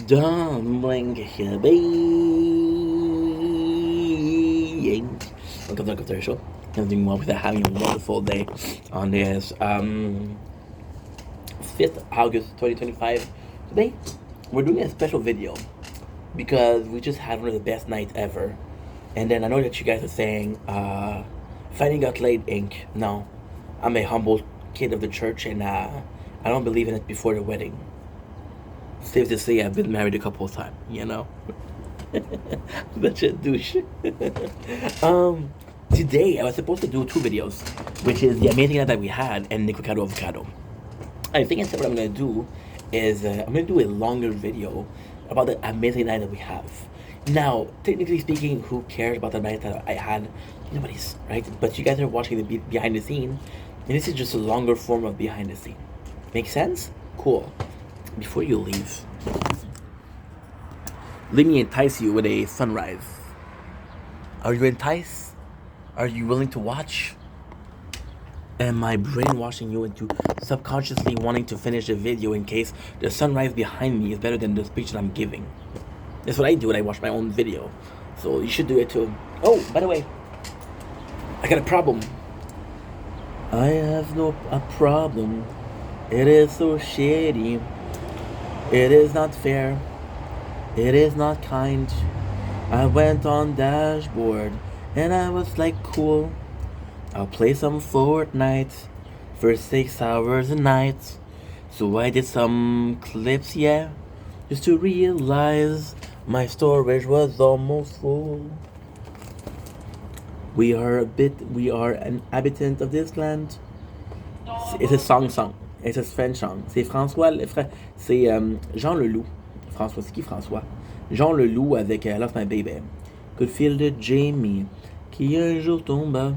Dumpling being. Welcome to the show. I'm doing well with that, having a wonderful day on this 5th August 2025. Today, we're doing a special video because we just had one of the best nights ever. And then I know that you guys are saying, Fighting Out Late Inc. No, I'm a humble kid of the church and I don't believe in it before the wedding. Safe to say, I've been married a couple of times, you know? Such a douche. um, Today I was supposed to do two videos, which is the amazing night that we had and Nicocado Avocado. I think instead what I'm gonna do is I'm gonna do a longer video about the amazing night that we have. Now, technically speaking, who cares about the night that I had? Nobody's, right? But you guys are watching the behind the scene, and this is just a longer form of behind the scene. Make sense? Cool. Before you leave, let me entice you with a sunrise. Are you enticed? Are you willing to watch? Am I brainwashing you into subconsciously wanting to finish the video in case the sunrise behind me is better than the speech that I'm giving? That's what I do when I watch my own video. So you should do it too. Oh, by the way, I got a problem. I have a problem. It is so shady. It is not fair. It is not kind. I went on dashboard and I was like, cool. I'll play some Fortnite for 6 hours a night. So I did some clips, yeah, just to realize my storage was almost full. We are an habitant of this land. It's a song. It's a French song. C'est François, c'est Jean Leloup. François, c'est qui François? Jean Leloup avec Lost My Baby. Good feel de Jamie, qui un jour tomba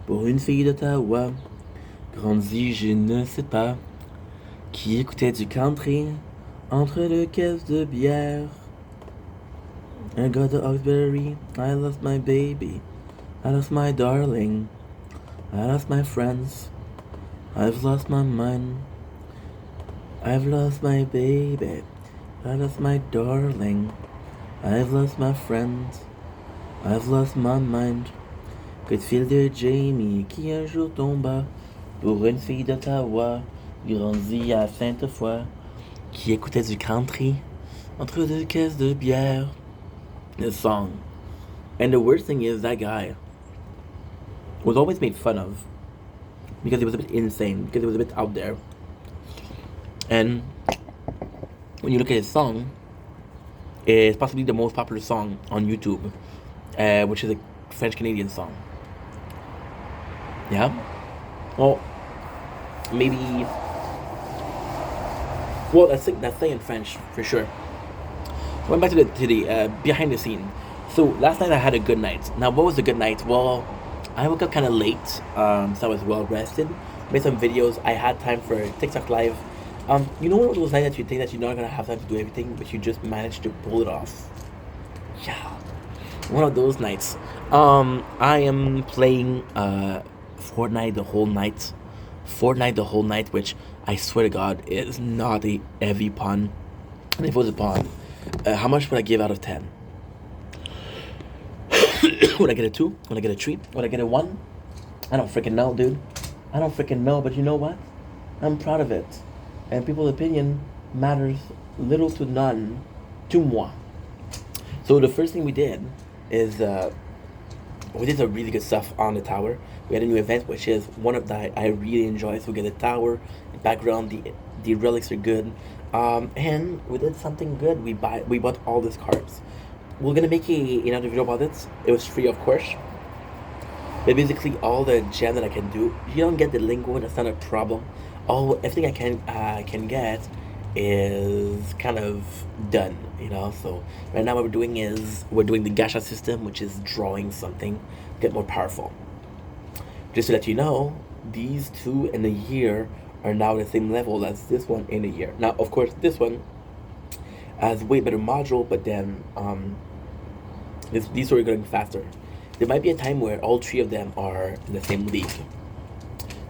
pour une fille d'Ottawa. Grandi, je ne sais pas, qui écoutait du country entre deux caisses de bière. I got the Oxbury, I lost my baby, I lost my darling, I lost my friends, I've lost my mind, I've lost my baby, I lost my darling, I've lost my friends, I've lost my mind. Coup de fil de Jamie qui un jour tomba pour une fille d'Ottawa, grandie à Sainte-Foy, qui écoutait du country entre deux caisses de bière. This song. And the worst thing is that guy was always made fun of because he was a bit insane, because he was a bit out there. And when you look at his song, it's possibly the most popular song on YouTube, which is a French Canadian song. Yeah? Well, maybe. Well, that's saying French for sure. Going back to the behind the scene. So last night I had a good night. Now, what was a good night? Well, I woke up kind of late, so I was well rested. Made some videos. I had time for TikTok live. You know one of those nights that you think that you're not gonna have time to do everything, but you just managed to pull it off. Yeah, one of those nights. I am playing Fortnite the whole night. Fortnite the whole night, which I swear to God is not a heavy pun. And if it was a pun, how much would I give out of 10? Would I get a 2? Would I get a 3? Would I get a 1? I don't freaking know, dude. I don't freaking know, but you know what? I'm proud of it. And people's opinion matters little to none to moi. So the first thing we did is we did some really good stuff on the tower. We had a new event, which is one of that I really enjoy. So we get the tower, the background, the relics are good, and we did something good. We bought all these cards. We're gonna make another video about it. It was free, of course. But basically, all the gem that I can do, if you don't get the lingo, that's not a problem. Everything I can get is kind of done, you know. So right now what we're doing is we're doing the gacha system, which is drawing something get more powerful. Just to let you know, these two in a year are now the same level as this one in a year. Now, of course, this one has way better module, but then these are going faster. There might be a time where all three of them are in the same league.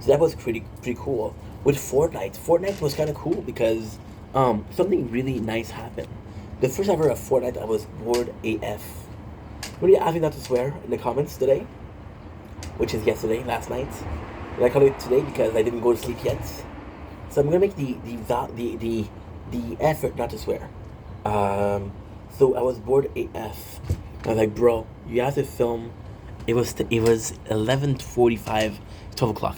So that was pretty cool. With Fortnite was kind of cool because something really nice happened. The first ever of Fortnite, I was bored AF. What are you asking not to swear in the comments today? Which is yesterday, last night. And I call it today because I didn't go to sleep yet. So I'm gonna make the effort not to swear. So I was bored AF. I was like, bro, you have to film. It was 11:45, 12 o'clock.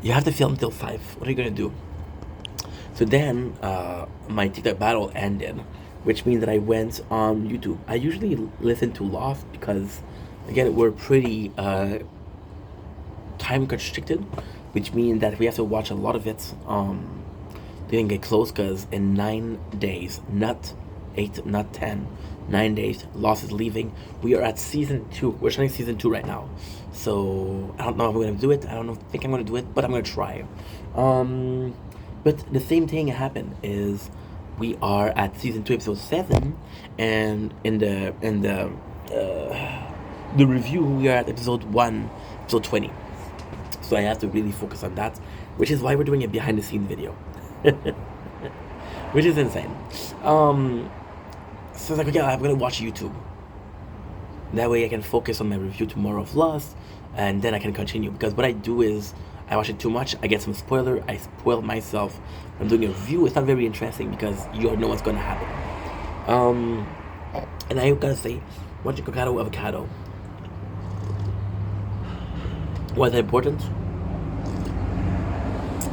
You have to film till 5. What are you gonna do? So then my TikTok battle ended, which means that I went on YouTube. I usually listen to Loft because, again, we're pretty time constricted, which means that we have to watch a lot of it. Didn't get close because in 9 days, not 8, not 10, 9 days, Lost is leaving. We are at season 2. We're starting season 2 right now. So I don't know if I'm gonna do it. I don't think I'm gonna do it, but I'm gonna try. But the same thing happened is we are at season 2, episode 7, and in the review we are at episode 1, episode 20. So I have to really focus on that, which is why we're doing a behind the scenes video, which is insane. So I was like, okay, I'm gonna watch YouTube. That way I can focus on my review tomorrow of Lost, and then I can continue. Because what I do is I watch it too much, I get some spoiler, I spoil myself. I'm doing a review, it's not very interesting because you don't know what's gonna happen. And I gotta say, watching avocado. Was it important?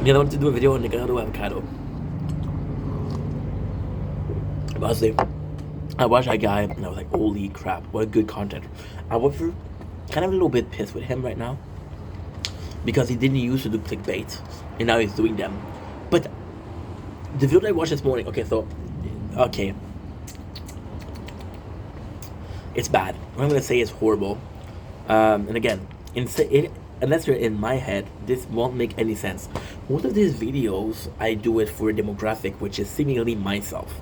Yeah, I wanted to do a video on avocado. But honestly, I watched that guy and I was like, holy crap, what a good content. I was kind of a little bit pissed with him right now because he didn't used to do clickbait and now he's doing them. But the video I watched this morning, okay, it's bad. What I'm gonna say is horrible. And again, unless you're in my head, this won't make any sense. Most of these videos, I do it for a demographic, which is seemingly myself.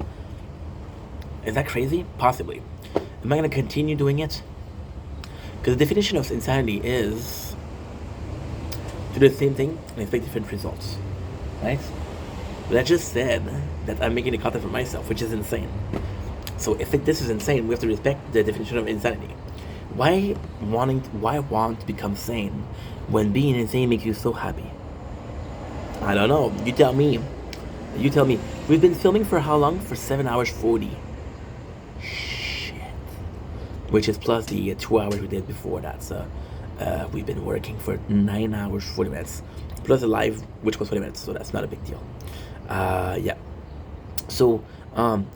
Is that crazy? Possibly. Am I gonna continue doing it? Because the definition of insanity is to do the same thing and expect different results, right? But I just said that I'm making the content for myself, which is insane. So if this is insane, we have to respect the definition of insanity. Why want to become sane when being insane makes you so happy? I don't know. You tell me. We've been filming for how long? For 7 hours 40. Shit. Which is plus the 2 hours we did before that. So we've been working for 9 hours 40 minutes. Plus the live, which was 20 minutes. So that's not a big deal. Yeah. So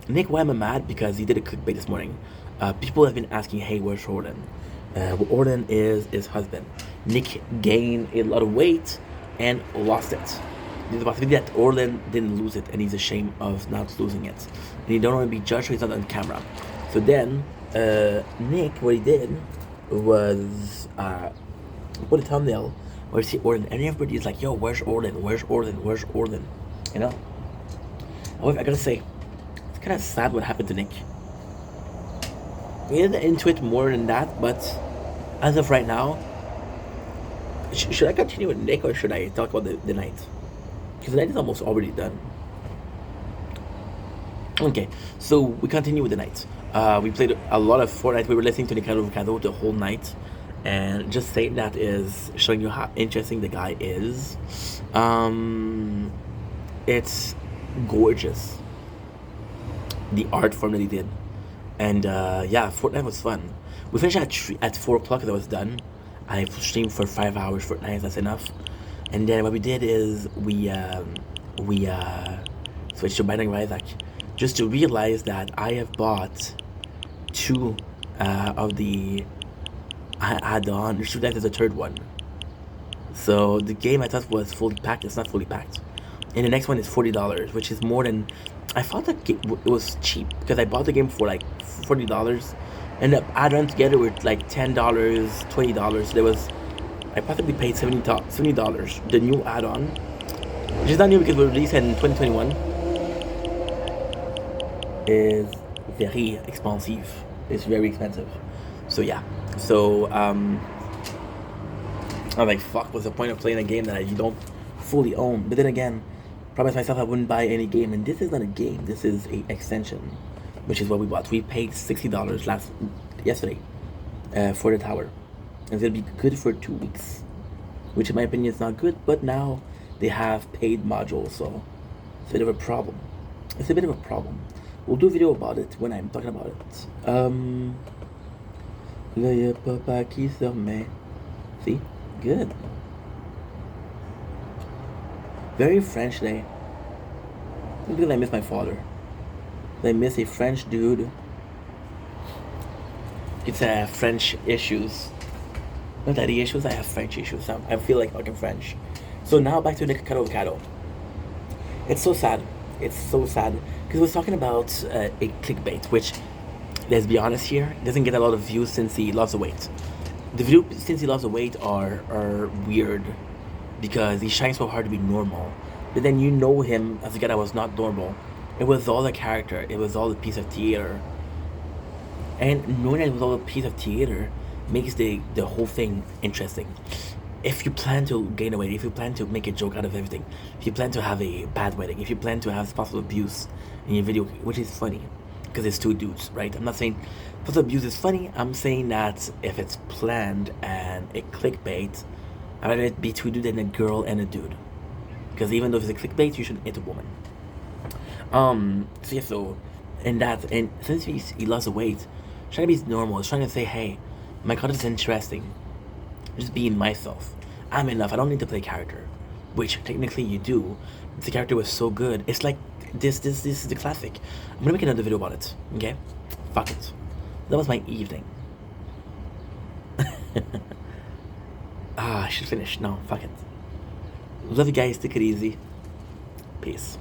Nick, why am I mad? Because he did a clickbait this morning. People have been asking, hey, where's Orlan? Orlan is his husband. Nick gained a lot of weight and lost it. There's a possibility that Orlan didn't lose it and he's ashamed of not losing it. And he don't want to be judged, so he's not on camera. So then, Nick, what he did was put a thumbnail where you see Orlan, and everybody's like, yo, where's Orlan? Where's Orlan? Where's Orlan? You know? However, I gotta say, it's kind of sad what happened to Nick. We didn't into it more than that, but as of right now, should I continue with Nick or should I talk about the night? Because the night is almost already done. Okay, so we continue with the night. We played a lot of Fortnite. We were listening to Ricardo Avocado the whole night, and just saying that is showing you how interesting the guy is. It's gorgeous, the art form that he did. And yeah, Fortnite was fun. We finished at 4 o'clock because I was done. I streamed for 5 hours Fortnite, that's enough. And then what we did is we switched to Binding of Isaac just to realize that I have bought 2 of the add-on. There's a third one. So the game I thought was fully packed, it's not fully packed. And the next one is $40, which is more than... I thought that it was cheap because I bought the game for like $40, and the add-on together were like $10, $20. I possibly paid $70. The new add-on, which is not new because it was released in 2021, is very expensive. It's very expensive. So yeah. So I'm like, fuck, what's the point of playing a game that you don't fully own? But then again, promised myself I wouldn't buy any game, and this is not a game, this is a extension. which is what we bought. We paid $60 yesterday for the tower. And it's gonna be good for 2 weeks, which in my opinion is not good. But now they have paid modules, so it's a bit of a problem. It's a bit of a problem. We'll do a video about it when I'm talking about it. Là y'a papa qui se remet. See? Good. Very French day. Because I miss my father. I miss a French dude. It's French issues. Not daddy issues, I have French issues. I feel like fucking French. So now back to Nick Avocado. It's so sad. It's so sad. Because we're talking about a clickbait, which, let's be honest here, doesn't get a lot of views since he lost the weight. The video since he lost the weight are weird because he's trying so hard to be normal. But then you know him as a guy that was not normal. It was all a character. It was all a piece of theater. And knowing that it was all a piece of theater makes the whole thing interesting. If you plan to gain weight, if you plan to make a joke out of everything, if you plan to have a bad wedding, if you plan to have possible abuse in your video, which is funny, because it's two dudes, right? I'm not saying possible abuse is funny. I'm saying that if it's planned and a clickbait, I'd rather it be two dudes than a girl and a dude. Because even though if it's a clickbait, you shouldn't hit a woman. So yeah, so and since he lost the weight, trying to be normal, it's trying to say, hey, my content is interesting. I'm just being myself. I'm enough. I don't need to play a character, which technically you do. The character was so good. It's like this is the classic. I'm gonna make another video about it. Okay, fuck it. That was my evening. I should finish. No, fuck it. Love you guys. Take it easy. Peace.